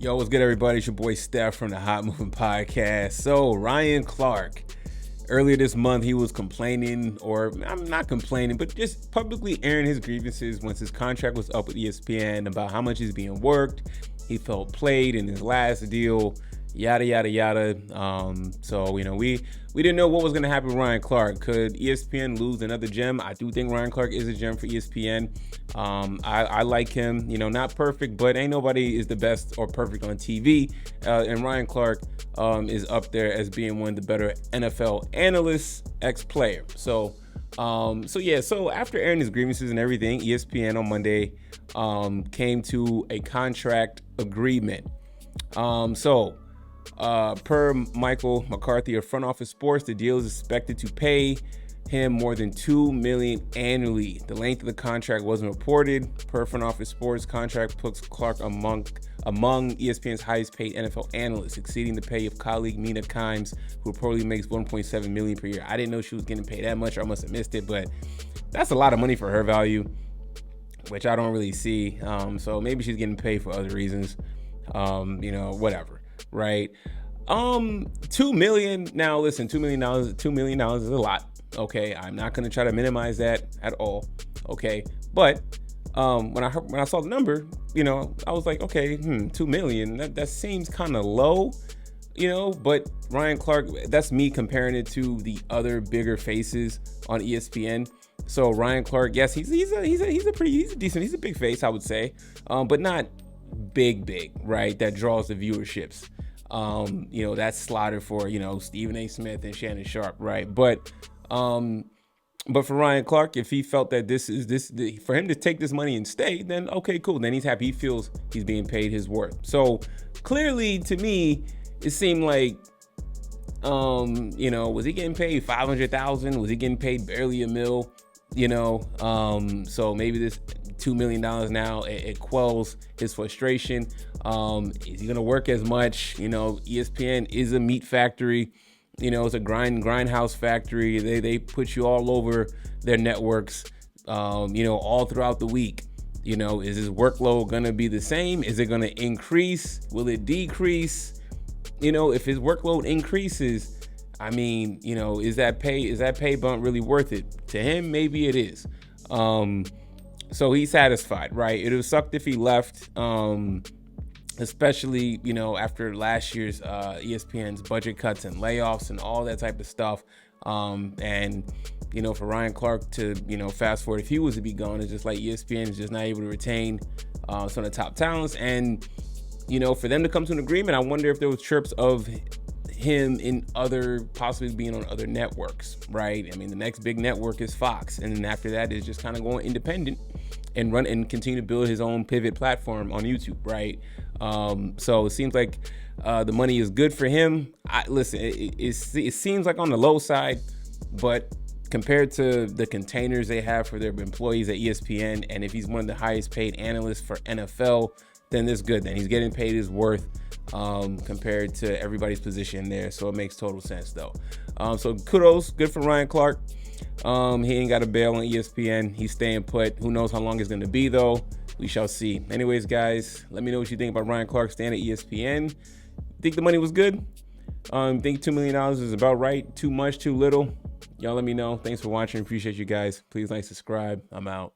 Yo, what's good, everybody? It's your boy Steph from the Hot Moving Podcast. So, Ryan Clark, earlier this month, he was complaining, or I'm not complaining, but just publicly airing his grievances once his contract was up with ESPN about how much he's being worked. He felt played in his last deal, yada, yada, yada. We didn't know what was going to happen with Ryan Clark. Could ESPN lose another gem? I do think Ryan Clark is a gem for ESPN. I like him, not perfect, but ain't nobody is the best or perfect on TV. And Ryan Clark is up there as being one of the better NFL analysts, ex-player. So after airing his grievances and everything, ESPN on Monday came to a contract agreement. Per Michael McCarthy of Front Office Sports, the deal is expected to pay him more than $2 million annually. The length of the contract wasn't reported. Per Front Office Sports, contract puts Clark among ESPN's highest paid NFL analysts, exceeding the pay of colleague Mina Kimes, who reportedly makes $1.7 million per year. I didn't know she was getting paid that much, or I must have missed it, but that's a lot of money for her value, which I don't really see. So maybe she's getting paid for other reasons. Whatever. Right. $2 million. Now listen, $2 million is a lot. Okay. I'm not going to try to minimize that at all. Okay. But, when I saw the number, I was like, okay, $2 million, that seems kind of low, but Ryan Clark, that's me comparing it to the other bigger faces on ESPN. So Ryan Clark, yes, he's a big face, I would say, but not big, right? That draws the viewerships. That's slotted for, Stephen A. Smith and Shannon Sharp, right? But for Ryan Clark, if he felt that for him to take this money and stay, then okay, cool. Then he's happy. He feels he's being paid his worth. So clearly, to me, it seemed like, was he getting paid $500,000? Was he getting paid barely $1 million? So maybe this $2 million now, it quells his frustration. Is he gonna work as much? ESPN is a meat factory. It's a grindhouse factory. They put you all over their networks, all throughout the week. Is his workload gonna be the same? Is it gonna increase? Will it decrease? If his workload increases, is that pay bump really worth it? To him, maybe it is. So he's satisfied, right? It would suck if he left, especially, after last year's ESPN's budget cuts and layoffs and all that type of stuff. For Ryan Clark to, fast forward, if he was to be gone, it's just like ESPN is just not able to retain some of the top talents. And, for them to come to an agreement, I wonder if there was chirps of him in possibly being on other networks, right? The next big network is Fox, and then after that is just kind of going independent and run and continue to build his own pivot platform on YouTube, right? So it seems like the money is good for him. It seems like on the low side, but compared to the containers they have for their employees at ESPN, and if he's one of the highest paid analysts for NFL, then it's good. Then he's getting paid his worth compared to everybody's position there. So it makes total sense, though. So kudos, good for Ryan Clark. He ain't got a bail on ESPN. He's staying put. Who knows how long it's going to be, though. We shall see. Anyways, guys, let me know what you think about Ryan Clark staying at ESPN. Think the money was good? Think $2 million is about right? Too much, too little? Y'all let me know. Thanks for watching. Appreciate you guys. Please like, subscribe. I'm out.